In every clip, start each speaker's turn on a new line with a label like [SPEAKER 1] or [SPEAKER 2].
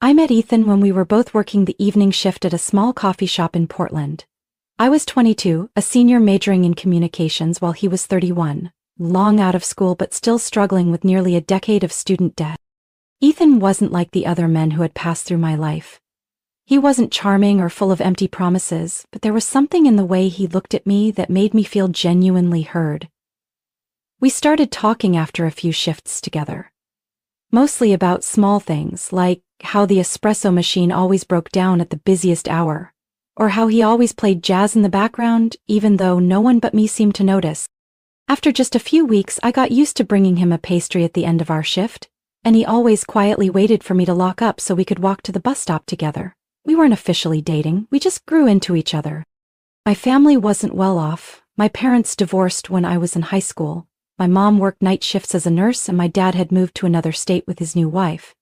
[SPEAKER 1] I met Ethan when we were both working the evening shift at a small coffee shop in Portland. I was 22, a senior majoring in communications, while he was 31, long out of school but still struggling with nearly a decade of student debt. Ethan wasn't like the other men who had passed through my life. He wasn't charming or full of empty promises, but there was something in the way he looked at me that made me feel genuinely heard. We started talking after a few shifts together. Mostly about small things, like how the espresso machine always broke down at the busiest hour, or how he always played jazz in the background, even though no one but me seemed to notice. After just a few weeks, I got used to bringing him a pastry at the end of our shift, and he always quietly waited for me to lock up so we could walk to the bus stop together. We weren't officially dating, we just grew into each other. My family wasn't well off. My parents divorced when I was in high school. My mom worked night shifts as a nurse, and my dad had moved to another state with his new wife.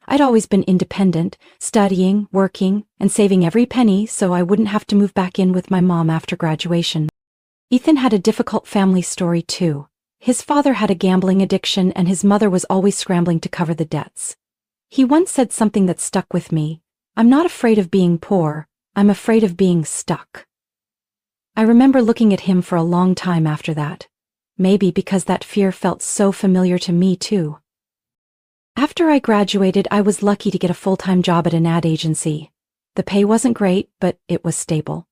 [SPEAKER 1] I'd always been independent, studying, working, and saving every penny so I wouldn't have to move back in with my mom after graduation. Ethan had a difficult family story too. His father had a gambling addiction and his mother was always scrambling to cover the debts. He once said something that stuck with me: "I'm not afraid of being poor, I'm afraid of being stuck." I remember looking at him for a long time after that. Maybe because that fear felt so familiar to me too. After I graduated, I was lucky to get a full-time job at an ad agency. The pay wasn't great, but it was stable.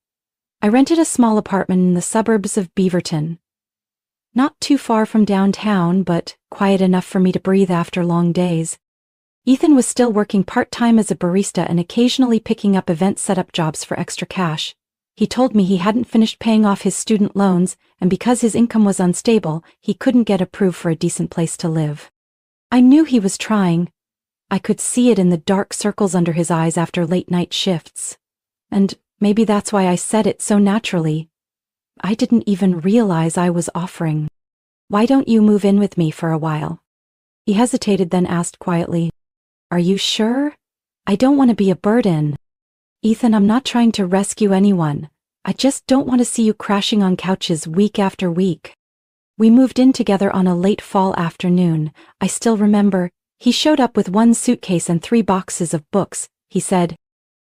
[SPEAKER 1] I rented a small apartment in the suburbs of Beaverton. Not too far from downtown, but quiet enough for me to breathe after long days. Ethan was still working part-time as a barista and occasionally picking up event setup jobs for extra cash. He told me he hadn't finished paying off his student loans, and because his income was unstable, he couldn't get approved for a decent place to live. I knew he was trying. I could see it in the dark circles under his eyes after late-night shifts. And maybe that's why I said it so naturally. I didn't even realize I was offering. "Why don't you move in with me for a while?" He hesitated, then asked quietly, "Are you sure? I don't want to be a burden." "Ethan, I'm not trying to rescue anyone. I just don't want to see you crashing on couches week after week." We moved in together on a late fall afternoon. I still remember, he showed up with one suitcase and 3 boxes of books. He said,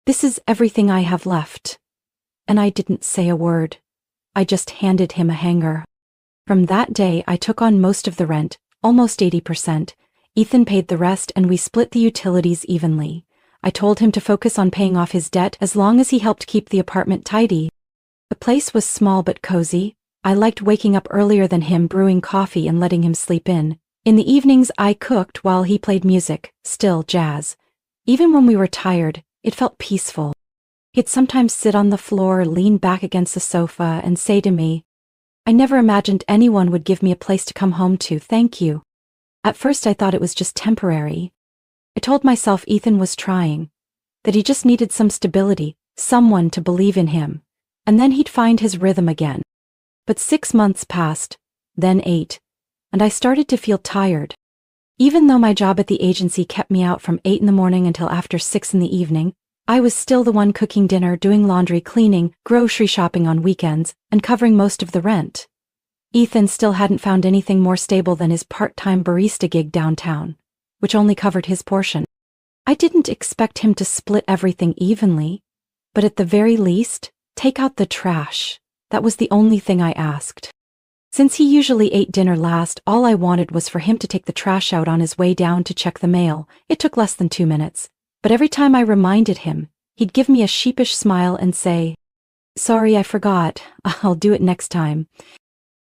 [SPEAKER 1] "This is everything I have left." And I didn't say a word. I just handed him a hanger. From that day, I took on most of the rent, almost 80%. Ethan paid the rest and we split the utilities evenly. I told him to focus on paying off his debt as long as he helped keep the apartment tidy. The place was small but cozy. I liked waking up earlier than him, brewing coffee and letting him sleep in. In the evenings, I cooked while he played music, still jazz. Even when we were tired, it felt peaceful. He'd sometimes sit on the floor, lean back against the sofa, and say to me, "I never imagined anyone would give me a place to come home to, thank you." At first I thought it was just temporary. I told myself Ethan was trying, that he just needed some stability, someone to believe in him, and then he'd find his rhythm again. But 6 months passed, then 8, and I started to feel tired. Even though my job at the agency kept me out from 8 in the morning until after 6 in the evening, I was still the one cooking dinner, doing laundry, cleaning, grocery shopping on weekends, and covering most of the rent. Ethan still hadn't found anything more stable than his part-time barista gig downtown, which only covered his portion. I didn't expect him to split everything evenly, but at the very least, take out the trash. That was the only thing I asked. Since he usually ate dinner last, all I wanted was for him to take the trash out on his way down to check the mail. It took less than 2 minutes, but every time I reminded him, he'd give me a sheepish smile and say, "Sorry, I forgot. I'll do it next time."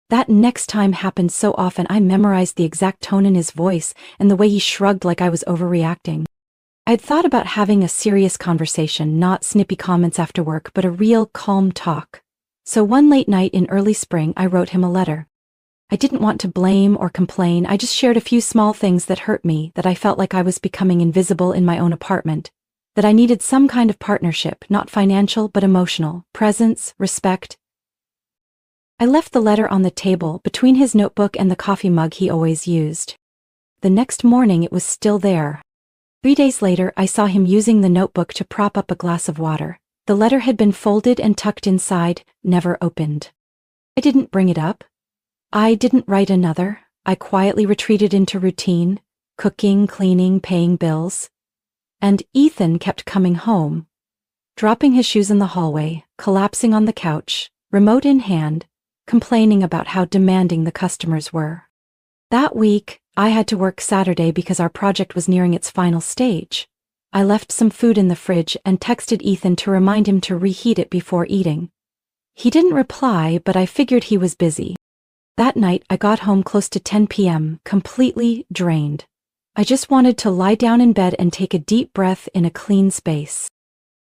[SPEAKER 1] That next time happened so often I memorized the exact tone in his voice and the way he shrugged like I was overreacting. I had thought about having a serious conversation, not snippy comments after work, but a real calm talk. So one late night in early spring, I wrote him a letter. I didn't want to blame or complain. I just shared a few small things that hurt me, that I felt like I was becoming invisible in my own apartment, that I needed some kind of partnership, not financial but emotional, presence, respect. I left the letter on the table between his notebook and the coffee mug he always used. The next morning it was still there. 3 days later, I saw him using the notebook to prop up a glass of water. The letter had been folded and tucked inside, never opened. I didn't bring it up. I didn't write another. I quietly retreated into routine, cooking, cleaning, paying bills. And Ethan kept coming home, dropping his shoes in the hallway, collapsing on the couch, remote in hand, complaining about how demanding the customers were. That week, I had to work Saturday because our project was nearing its final stage. I left some food in the fridge and texted Ethan to remind him to reheat it before eating. He didn't reply, but I figured he was busy. That night, I got home close to 10 p.m., completely drained. I just wanted to lie down in bed and take a deep breath in a clean space.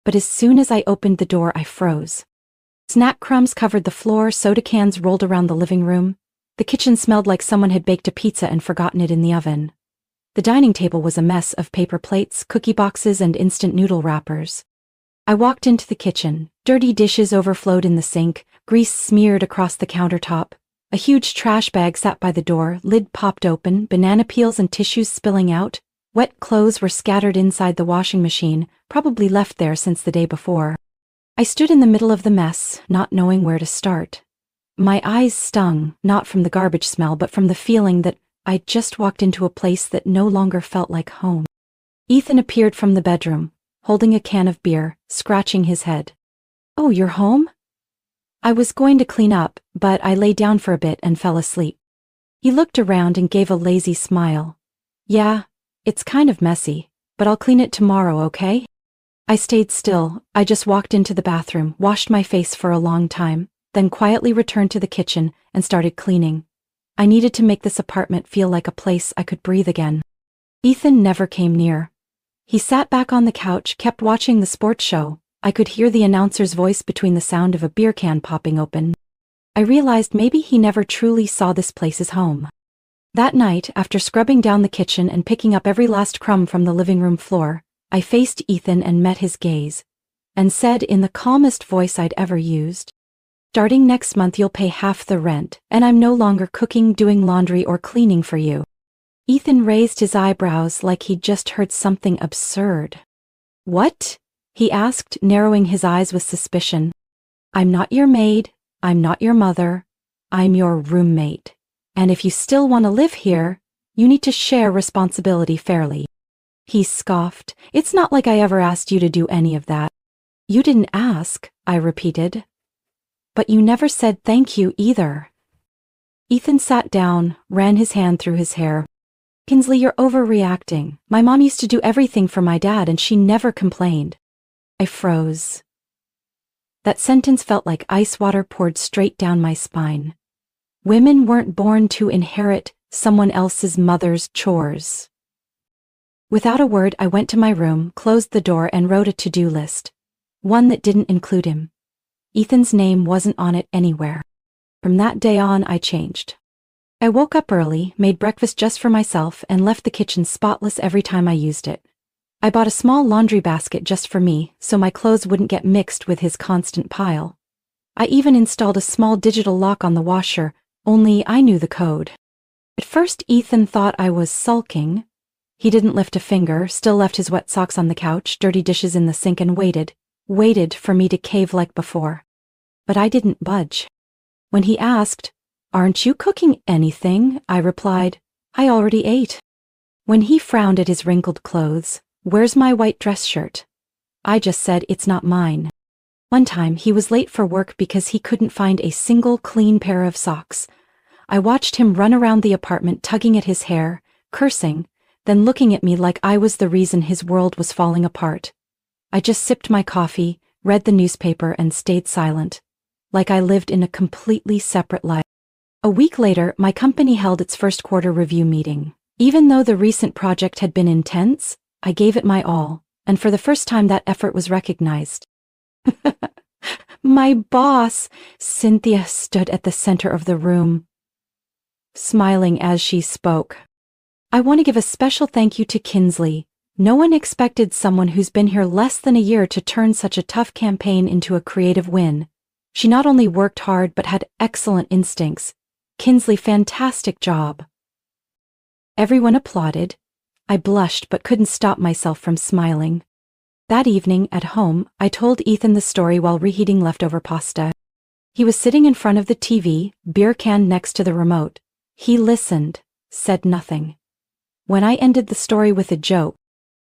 [SPEAKER 1] But as soon as I opened the door, I froze. Snack crumbs covered the floor, soda cans rolled around the living room. The kitchen smelled like someone had baked a pizza and forgotten it in the oven. The dining table was a mess of paper plates, cookie boxes, and instant noodle wrappers. I walked into the kitchen. Dirty dishes overflowed in the sink, grease smeared across the countertop. A huge trash bag sat by the door, lid popped open, banana peels and tissues spilling out. Wet clothes were scattered inside the washing machine, probably left there since the day before. I stood in the middle of the mess, not knowing where to start. My eyes stung, not from the garbage smell, but from the feeling that I'd just walked into a place that no longer felt like home. Ethan appeared from the bedroom, holding a can of beer, scratching his head. "Oh, you're home?" I was going to clean up, but I lay down for a bit and fell asleep. He looked around and gave a lazy smile. "Yeah, it's kind of messy, but I'll clean it tomorrow, okay?" I stayed still. I just walked into the bathroom, washed my face for a long time, then quietly returned to the kitchen and started cleaning. I needed to make this apartment feel like a place I could breathe again. Ethan never came near. He sat back on the couch, kept watching the sports show. I could hear the announcer's voice between the sound of a beer can popping open. I realized maybe he never truly saw this place as home. That night, after scrubbing down the kitchen and picking up every last crumb from the living room floor, I faced Ethan and met his gaze, and said in the calmest voice I'd ever used, "Starting next month you'll pay half the rent, and I'm no longer cooking, doing laundry, or cleaning for you." Ethan raised his eyebrows like he'd just heard something absurd. "What?" he asked, narrowing his eyes with suspicion. "I'm not your maid, I'm not your mother, I'm your roommate. And if you still want to live here, you need to share responsibility fairly." He scoffed. "It's not like I ever asked you to do any of that." "You didn't ask," I repeated. "But you never said thank you either." Ethan sat down, ran his hand through his hair. "Kinsley, you're overreacting. My mom used to do everything for my dad and she never complained." I froze. That sentence felt like ice water poured straight down my spine. Women weren't born to inherit someone else's mother's chores. Without a word, I went to my room, closed the door, and wrote a to-do list. One that didn't include him. Ethan's name wasn't on it anywhere. From that day on, I changed. I woke up early, made breakfast just for myself, and left the kitchen spotless every time I used it. I bought a small laundry basket just for me, so my clothes wouldn't get mixed with his constant pile. I even installed a small digital lock on the washer, only I knew the code. At first, Ethan thought I was sulking. He didn't lift a finger, still left his wet socks on the couch, dirty dishes in the sink, and waited for me to cave like before. But I didn't budge. When he asked, "Aren't you cooking anything?" I replied, "I already ate." When he frowned at his wrinkled clothes, "Where's my white dress shirt?" I just said, "It's not mine." One time, he was late for work because he couldn't find a single clean pair of socks. I watched him run around the apartment tugging at his hair, cursing, then looking at me like I was the reason his world was falling apart. I just sipped my coffee, read the newspaper, and stayed silent, like I lived in a completely separate life. A week later, my company held its first quarter review meeting. Even though the recent project had been intense, I gave it my all, and for the first time that effort was recognized. My boss, Cynthia, stood at the center of the room, smiling as she spoke. "I want to give a special thank you to Kinsley. No one expected someone who's been here less than a year to turn such a tough campaign into a creative win. She not only worked hard but had excellent instincts. Kinsley, fantastic job." Everyone applauded. I blushed but couldn't stop myself from smiling. That evening, at home, I told Ethan the story while reheating leftover pasta. He was sitting in front of the TV, beer can next to the remote. He listened, said nothing. When I ended the story with a joke,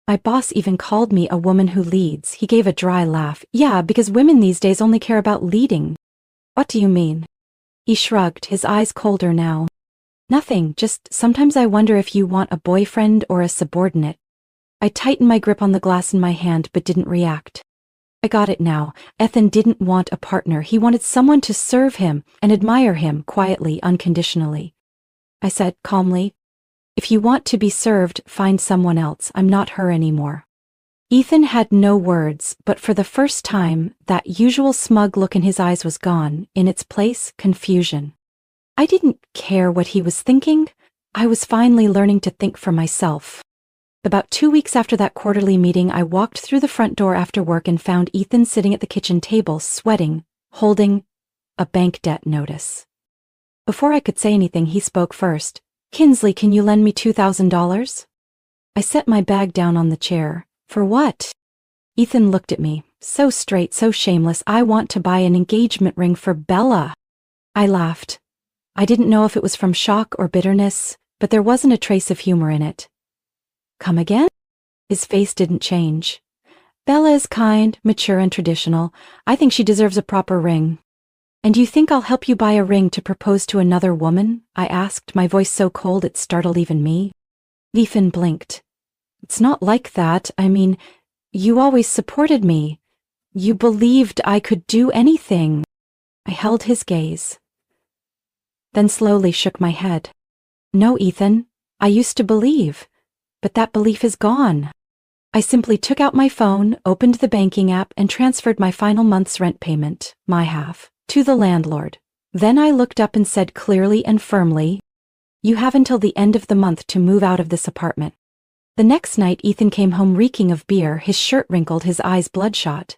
[SPEAKER 1] My boss even called me a woman who leads. He gave a dry laugh. Yeah, because women these days only care about leading. What do you mean? He shrugged, his eyes colder now. Nothing, just sometimes I wonder if you want a boyfriend or a subordinate. I tightened my grip on the glass in my hand but didn't react. I got it now. Ethan didn't want a partner. He wanted someone to serve him and admire him quietly, unconditionally. I said calmly, "If you want to be served, find someone else. I'm not her anymore." Ethan had no words, but for the first time, that usual smug look in his eyes was gone. In its place, confusion. I didn't care what he was thinking. I was finally learning to think for myself. About 2 weeks after that quarterly meeting, I walked through the front door after work and found Ethan sitting at the kitchen table, sweating, holding a bank debt notice. Before I could say anything, he spoke first. "Kinsley, can you lend me $2,000? I set my bag down on the chair. "For what?" Ethan looked at me, so straight, so shameless. "I want to buy an engagement ring for Bella." I laughed. I didn't know if it was from shock or bitterness, but there wasn't a trace of humor in it. "Come again?" His face didn't change. "Bella is kind, mature, and traditional. I think she deserves a proper ring." "And you think I'll help you buy a ring to propose to another woman?" I asked, my voice so cold it startled even me. Ethan blinked. "It's not like that. I mean, you always supported me. You believed I could do anything." I held his gaze, then slowly shook my head. "No, Ethan, I used to believe, but that belief is gone." I simply took out my phone, opened the banking app, and transferred my final month's rent payment, my half, to the landlord. Then I looked up and said clearly and firmly, "You have until the end of the month to move out of this apartment." The next night, Ethan came home reeking of beer, his shirt wrinkled, his eyes bloodshot.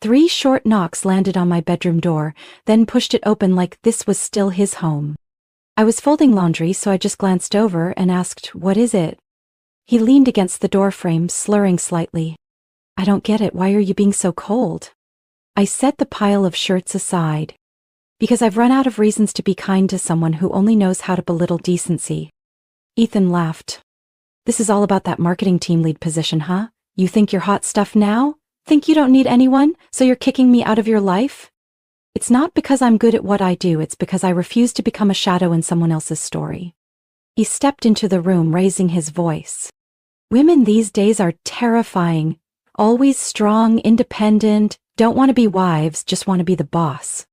[SPEAKER 1] 3 short knocks landed on my bedroom door, then pushed it open like this was still his home. I was folding laundry, so I just glanced over and asked, "What is it?" He leaned against the doorframe, slurring slightly. "I don't get it. Why are you being so cold?" I set the pile of shirts aside. "Because I've run out of reasons to be kind to someone who only knows how to belittle decency." Ethan laughed. "This is all about that marketing team lead position, huh? You think you're hot stuff now? Think you don't need anyone, so you're kicking me out of your life? It's not because I'm good at what I do, it's because I refuse to become a shadow in someone else's story." He stepped into the room, raising his voice. "Women these days are terrifying. Always strong, independent, don't want to be wives, just want to be the boss.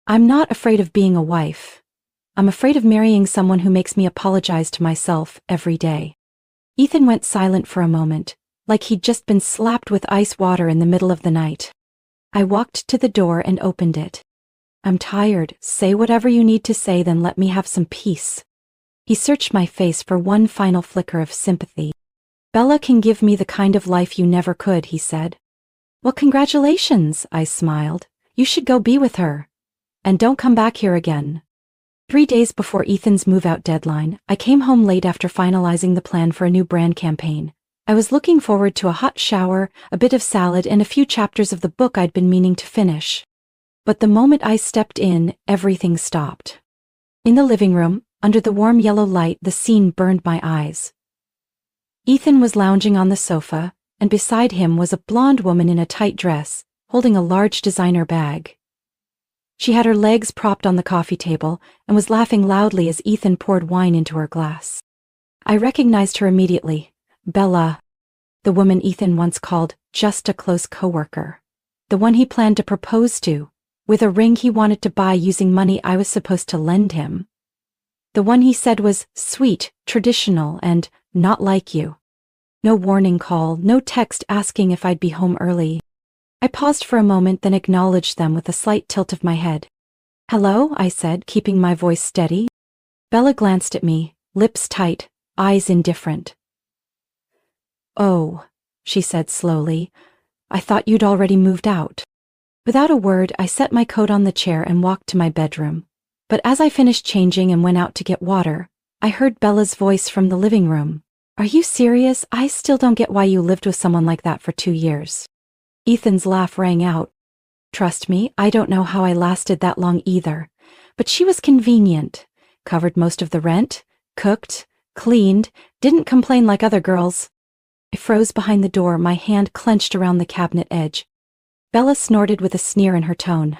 [SPEAKER 1] I'm not afraid of being a wife. I'm afraid of marrying someone who makes me apologize to myself every day." Ethan went silent for a moment, like he'd just been slapped with ice water in the middle of the night. I walked to the door and opened it. "I'm tired. Say whatever you need to say, then let me have some peace." He searched my face for one final flicker of sympathy. "Bella can give me the kind of life you never could," he said. "Well, congratulations," I smiled. "You should go be with her. And don't come back here again." 3 days before Ethan's move-out deadline, I came home late after finalizing the plan for a new brand campaign. I was looking forward to a hot shower, a bit of salad, and a few chapters of the book I'd been meaning to finish. But the moment I stepped in, everything stopped. In the living room, under the warm yellow light, the scene burned my eyes. Ethan was lounging on the sofa, and beside him was a blonde woman in a tight dress, holding a large designer bag. She had her legs propped on the coffee table and was laughing loudly as Ethan poured wine into her glass. I recognized her immediately. Bella, the woman Ethan once called just a close coworker. The one he planned to propose to, with a ring he wanted to buy using money I was supposed to lend him. The one he said was sweet, traditional, and not like you. No warning call, no text asking if I'd be home early. I paused for a moment, then acknowledged them with a slight tilt of my head. "Hello," I said, keeping my voice steady. Bella glanced at me, lips tight, eyes indifferent. "Oh," she said slowly, "I thought you'd already moved out." Without a word, I set my coat on the chair and walked to my bedroom. But as I finished changing and went out to get water, I heard Bella's voice from the living room. "Are you serious? I still don't get why you lived with someone like that for 2 years. Ethan's laugh rang out. "Trust me, I don't know how I lasted that long either. But she was convenient. Covered most of the rent, cooked, cleaned, didn't complain like other girls." I froze behind the door, my hand clenched around the cabinet edge. Bella snorted with a sneer in her tone.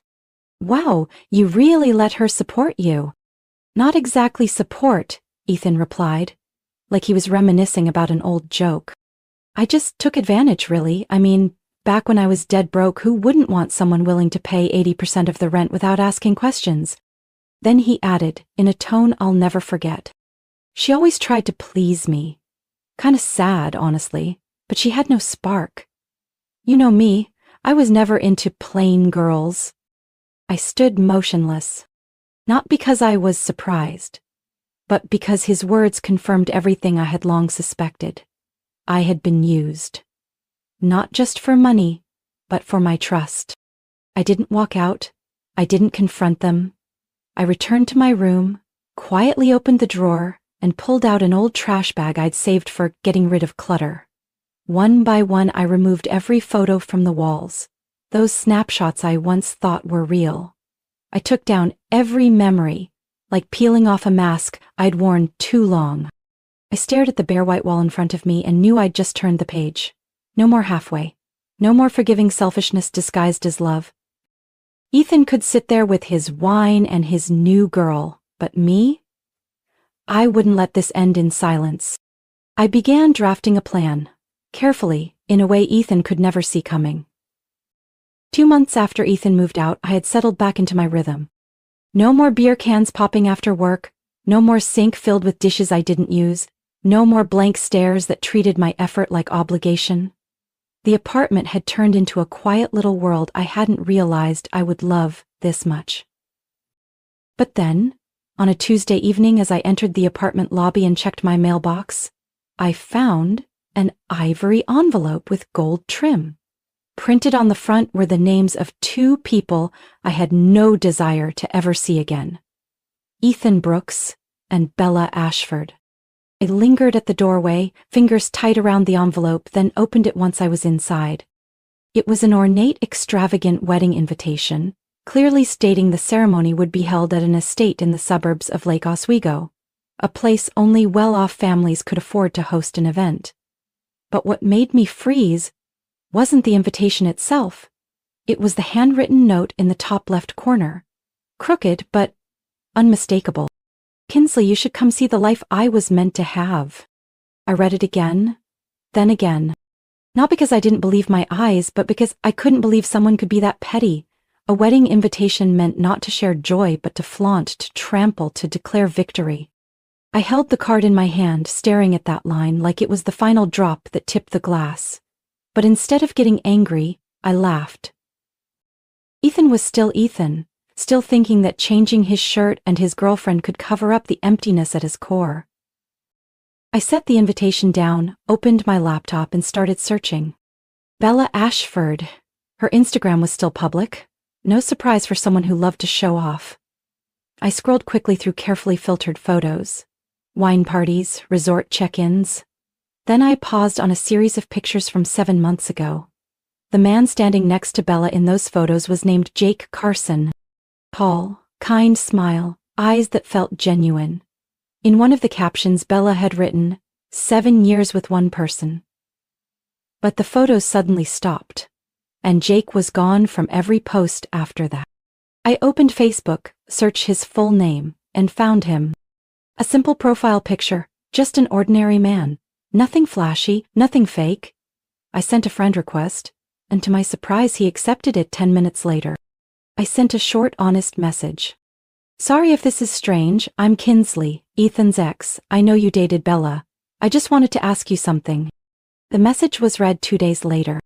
[SPEAKER 1] Wow, you really let her support you. Not exactly support, Ethan replied, like he was reminiscing about an old joke. I just took advantage, really. I mean, back when I was dead broke, who wouldn't want someone willing to pay 80% of the rent without asking questions? Then he added, in a tone I'll never forget. She always tried to please me. Kinda sad, honestly, but she had no spark. You know me, I was never into plain girls. I stood motionless. Not because I was surprised, but because his words confirmed everything I had long suspected. I had been used. Not just for money, but for my trust. I didn't walk out. I didn't confront them. I returned to my room, quietly opened the drawer, and pulled out an old trash bag I'd saved for getting rid of clutter. One by one, I removed every photo from the walls, those snapshots I once thought were real. I took down every memory, like peeling off a mask I'd worn too long. I stared at the bare white wall in front of me and knew I'd just turned the page. No more halfway. No more forgiving selfishness disguised as love. Ethan could sit there with his wine and his new girl, but me? I wouldn't let this end in silence. I began drafting a plan, carefully, in a way Ethan could never see coming. 2 months after Ethan moved out, I had settled back into my rhythm. No more beer cans popping after work, no more sink filled with dishes I didn't use, no more blank stares that treated my effort like obligation. The apartment had turned into a quiet little world I hadn't realized I would love this much. But then, on a Tuesday evening as I entered the apartment lobby and checked my mailbox, I found an ivory envelope with gold trim. Printed on the front were the names of 2 people I had no desire to ever see again. Ethan Brooks and Bella Ashford. I lingered at the doorway, fingers tight around the envelope, then opened it once I was inside. It was an ornate, extravagant wedding invitation, clearly stating the ceremony would be held at an estate in the suburbs of Lake Oswego, a place only well-off families could afford to host an event. But what made me freeze wasn't the invitation itself. It was the handwritten note in the top left corner. Crooked, but unmistakable. Kinsley, you should come see the life I was meant to have. I read it again, then again. Not because I didn't believe my eyes, but because I couldn't believe someone could be that petty. A wedding invitation meant not to share joy, but to flaunt, to trample, to declare victory. I held the card in my hand, staring at that line like it was the final drop that tipped the glass. But instead of getting angry, I laughed. Ethan was still Ethan, still thinking that changing his shirt and his girlfriend could cover up the emptiness at his core. I set the invitation down, opened my laptop, and started searching. Bella Ashford. Her Instagram was still public. No surprise for someone who loved to show off. I scrolled quickly through carefully filtered photos. Wine parties, resort check-ins. Then I paused on a series of pictures from 7 months ago. The man standing next to Bella in those photos was named Jake Carson. Tall, kind smile, eyes that felt genuine. In one of the captions, Bella had written, 7 years with one person. But the photos suddenly stopped, and Jake was gone from every post after that. I opened Facebook, searched his full name, and found him. A simple profile picture, just an ordinary man. Nothing flashy, nothing fake. I sent a friend request, and to my surprise he accepted it 10 minutes later. I sent a short, honest message. Sorry if this is strange, I'm Kinsley, Ethan's ex. I know you dated Bella. I just wanted to ask you something. The message was read 2 days later.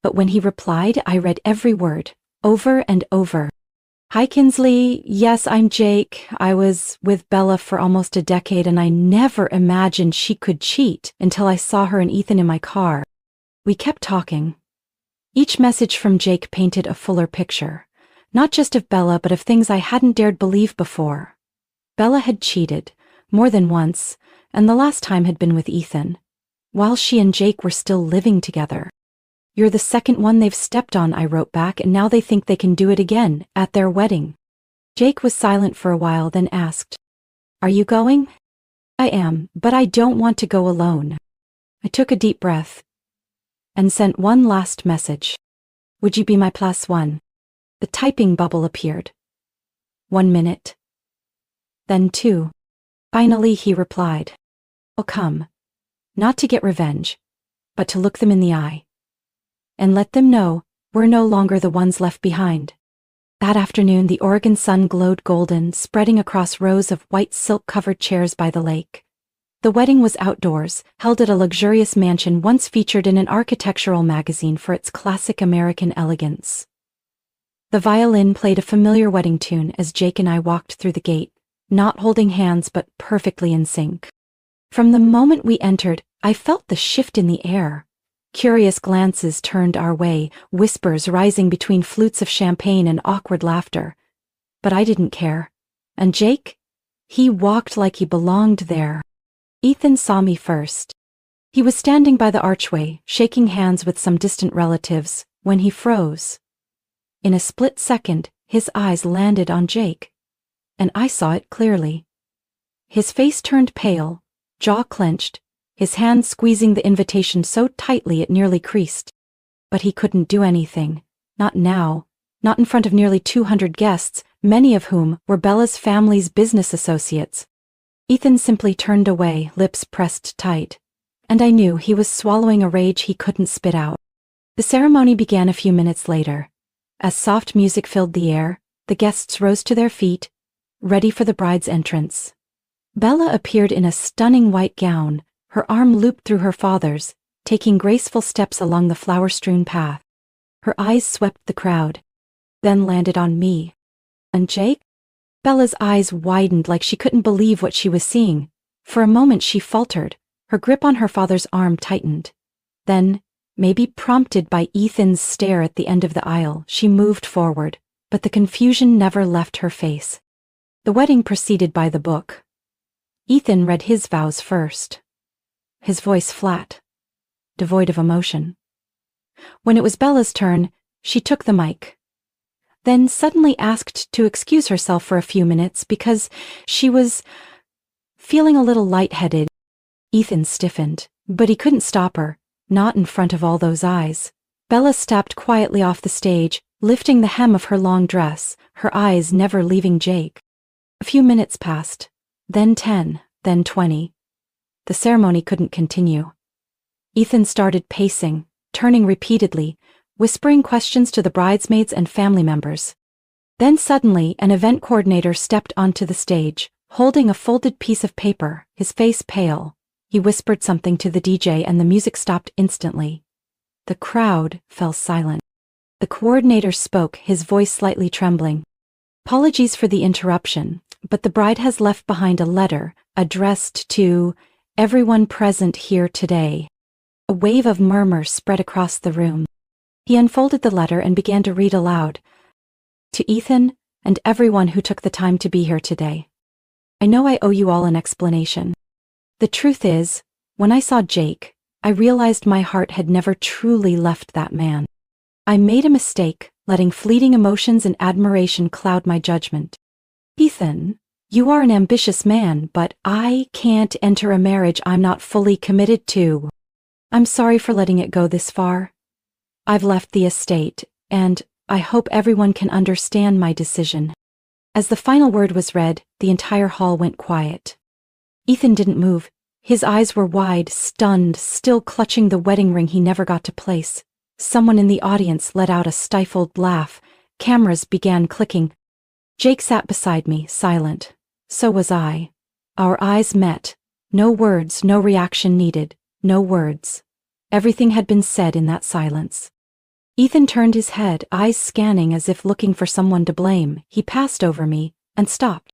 [SPEAKER 1] But when he replied, I read every word, over and over. Hi Kinsley, yes, I'm Jake. I was with Bella for almost a decade and I never imagined she could cheat until I saw her and Ethan in my car. We kept talking. Each message from Jake painted a fuller picture. Not just of Bella, but of things I hadn't dared believe before. Bella had cheated, more than once, and the last time had been with Ethan, while she and Jake were still living together. You're the second one they've stepped on, I wrote back, and now they think they can do it again, at their wedding. Jake was silent for a while, then asked, Are you going? I am, but I don't want to go alone. I took a deep breath and sent one last message. Would you be my +1? The typing bubble appeared. 1 minute. Then 2. Finally he replied. I'll come. Not to get revenge, but to look them in the eye. And let them know we're no longer the ones left behind. That afternoon the Oregon sun glowed golden, spreading across rows of white silk-covered chairs by the lake. The wedding was outdoors, held at a luxurious mansion once featured in an architectural magazine for its classic American elegance. The violin played a familiar wedding tune as Jake and I walked through the gate, not holding hands but perfectly in sync. From the moment we entered, I felt the shift in the air. Curious glances turned our way, whispers rising between flutes of champagne and awkward laughter. But I didn't care. And Jake? He walked like he belonged there. Ethan saw me first. He was standing by the archway, shaking hands with some distant relatives, when he froze. In a split second, his eyes landed on Jake. And I saw it clearly. His face turned pale, jaw clenched, his hand squeezing the invitation so tightly it nearly creased. But he couldn't do anything. Not now. Not in front of nearly 200 guests, many of whom were Bella's family's business associates. Ethan simply turned away, lips pressed tight. And I knew he was swallowing a rage he couldn't spit out. The ceremony began a few minutes later. As soft music filled the air, the guests rose to their feet, ready for the bride's entrance. Bella appeared in a stunning white gown, her arm looped through her father's, taking graceful steps along the flower-strewn path. Her eyes swept the crowd, then landed on me. And Jake? Bella's eyes widened like she couldn't believe what she was seeing. For a moment she faltered, her grip on her father's arm tightened. Then, maybe prompted by Ethan's stare at the end of the aisle, she moved forward, but the confusion never left her face. The wedding proceeded by the book. Ethan read his vows first. His voice flat, devoid of emotion. When it was Bella's turn, she took the mic. Then suddenly asked to excuse herself for a few minutes because she was feeling a little lightheaded. Ethan stiffened, but he couldn't stop her, not in front of all those eyes. Bella stepped quietly off the stage, lifting the hem of her long dress, her eyes never leaving Jake. A few minutes passed, then 10, then 20. The ceremony couldn't continue. Ethan started pacing, turning repeatedly, whispering questions to the bridesmaids and family members. Then suddenly an event coordinator stepped onto the stage, holding a folded piece of paper, his face pale. He whispered something to the DJ and the music stopped instantly. The crowd fell silent. The coordinator spoke, his voice slightly trembling. Apologies for the interruption, but the bride has left behind a letter addressed to everyone present here today. A wave of murmur spread across the room. He unfolded the letter and began to read aloud. To Ethan and everyone who took the time to be here today. I know I owe you all an explanation. The truth is, when I saw Jake, I realized my heart had never truly left that man. I made a mistake, letting fleeting emotions and admiration cloud my judgment. Ethan, you are an ambitious man, but I can't enter a marriage I'm not fully committed to. I'm sorry for letting it go this far. I've left the estate, and I hope everyone can understand my decision. As the final word was read, the entire hall went quiet. Ethan didn't move. His eyes were wide, stunned, still clutching the wedding ring he never got to place. Someone in the audience let out a stifled laugh. Cameras began clicking. Jake sat beside me, silent. So was I. Our eyes met. No words, no reaction needed. No words. Everything had been said in that silence. Ethan turned his head, eyes scanning as if looking for someone to blame. He passed over me and stopped.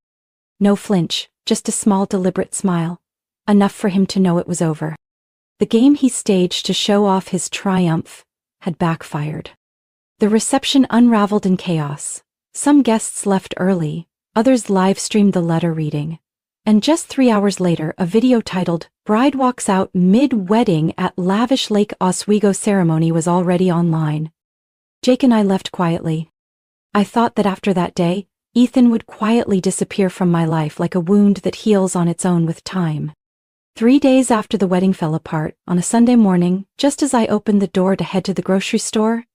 [SPEAKER 1] No flinch, just a small deliberate smile. Enough for him to know it was over. The game he staged to show off his triumph had backfired. The reception unraveled in chaos. Some guests left early, others live-streamed the letter reading. And just 3 hours later, a video titled, "Bride Walks Out Mid-Wedding at Lavish Lake Oswego Ceremony" was already online. Jake and I left quietly. I thought that after that day, Ethan would quietly disappear from my life like a wound that heals on its own with time. 3 days after the wedding fell apart, on a Sunday morning, just as I opened the door to head to the grocery store,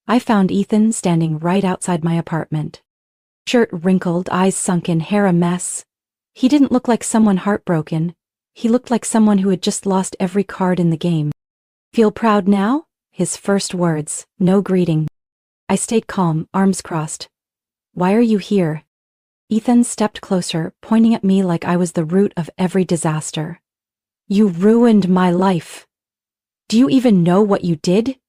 [SPEAKER 1] I found Ethan standing right outside my apartment. Shirt wrinkled, eyes sunken, hair a mess. He didn't look like someone heartbroken. He looked like someone who had just lost every card in the game. "Feel proud now?" His first words, no greeting. I stayed calm, arms crossed. "Why are you here?" Ethan stepped closer, pointing at me like I was the root of every disaster. "You ruined my life. Do you even know what you did?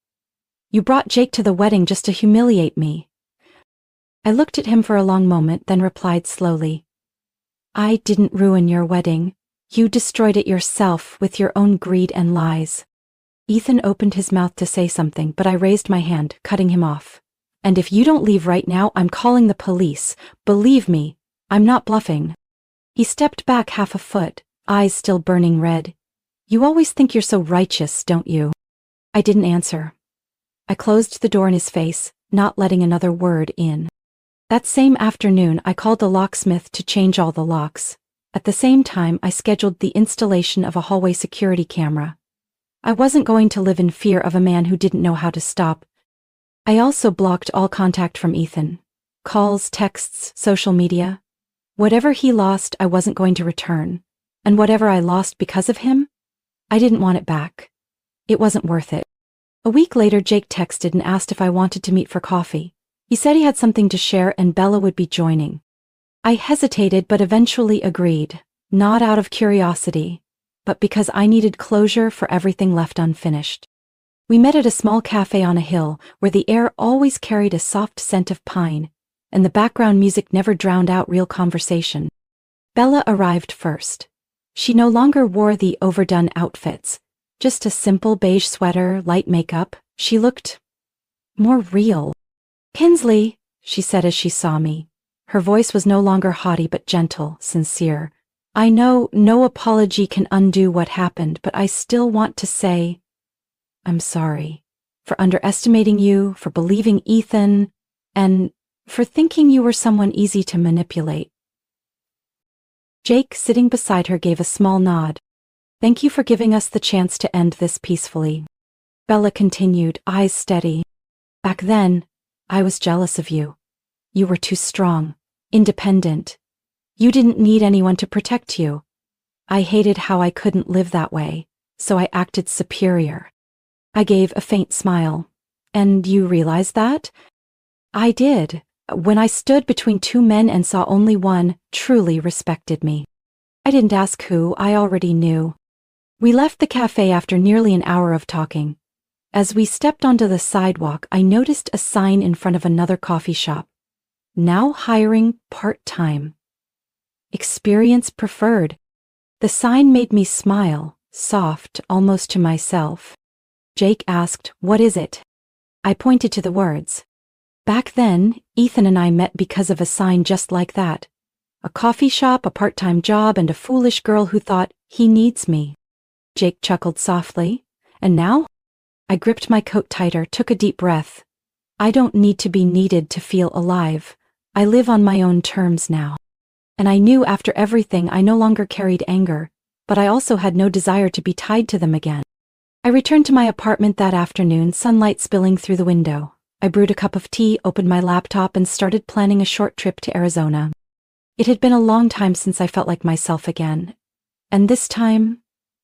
[SPEAKER 1] You brought Jake to the wedding just to humiliate me." I looked at him for a long moment, then replied slowly, "I didn't ruin your wedding. You destroyed it yourself with your own greed and lies." Ethan opened his mouth to say something, but I raised my hand, cutting him off. "And if you don't leave right now, I'm calling the police. Believe me, I'm not bluffing." He stepped back half a foot, eyes still burning red. "You always think you're so righteous, don't you?" I didn't answer. I closed the door in his face, not letting another word in. That same afternoon, I called the locksmith to change all the locks. At the same time, I scheduled the installation of a hallway security camera. I wasn't going to live in fear of a man who didn't know how to stop. I also blocked all contact from Ethan. Calls, texts, social media. Whatever he lost, I wasn't going to return. And whatever I lost because of him, I didn't want it back. It wasn't worth it. A week later, Jake texted and asked if I wanted to meet for coffee. He said he had something to share and Bella would be joining. I hesitated but eventually agreed, not out of curiosity, but because I needed closure for everything left unfinished. We met at a small cafe on a hill where the air always carried a soft scent of pine, and the background music never drowned out real conversation. Bella arrived first. She no longer wore the overdone outfits, just a simple beige sweater, light makeup. She looked more real. "Kinsley," she said as she saw me. Her voice was no longer haughty but gentle, sincere. "I know no apology can undo what happened, but I still want to say, I'm sorry for underestimating you, for believing Ethan, and for thinking you were someone easy to manipulate." Jake, sitting beside her, gave a small nod. "Thank you for giving us the chance to end this peacefully." Bella continued, eyes steady. "Back then, I was jealous of you. You were too strong, independent. You didn't need anyone to protect you. I hated how I couldn't live that way, so I acted superior." I gave a faint smile. "And you realized that?" "I did. When I stood between two men and saw only one truly respected me. I didn't ask who, I already knew." We left the cafe after nearly an hour of talking. As we stepped onto the sidewalk, I noticed a sign in front of another coffee shop. "Now hiring part-time. Experience preferred." The sign made me smile, soft, almost to myself. Jake asked, "What is it?" I pointed to the words. Back then, Ethan and I met because of a sign just like that. A coffee shop, a part-time job, and a foolish girl who thought, "He needs me." Jake chuckled softly. "And now?" I gripped my coat tighter, took a deep breath. "I don't need to be needed to feel alive. I live on my own terms now." And I knew after everything I no longer carried anger, but I also had no desire to be tied to them again. I returned to my apartment that afternoon, sunlight spilling through the window. I brewed a cup of tea, opened my laptop, and started planning a short trip to Arizona. It had been a long time since I felt like myself again. And this time,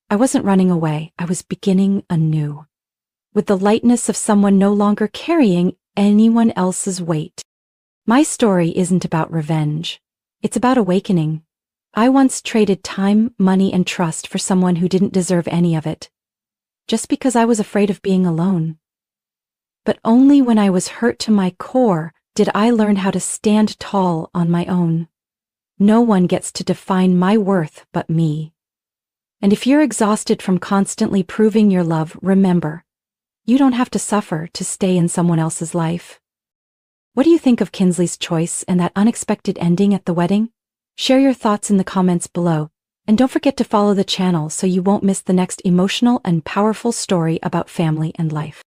[SPEAKER 1] I wasn't running away, I was beginning anew. With the lightness of someone no longer carrying anyone else's weight. My story isn't about revenge. It's about awakening. I once traded time, money, and trust for someone who didn't deserve any of it. Just because I was afraid of being alone. But only when I was hurt to my core did I learn how to stand tall on my own. No one gets to define my worth but me. And if you're exhausted from constantly proving your love, remember, you don't have to suffer to stay in someone else's life. What do you think of Kinsley's choice and that unexpected ending at the wedding? Share your thoughts in the comments below. And don't forget to follow the channel so you won't miss the next emotional and powerful story about family and life.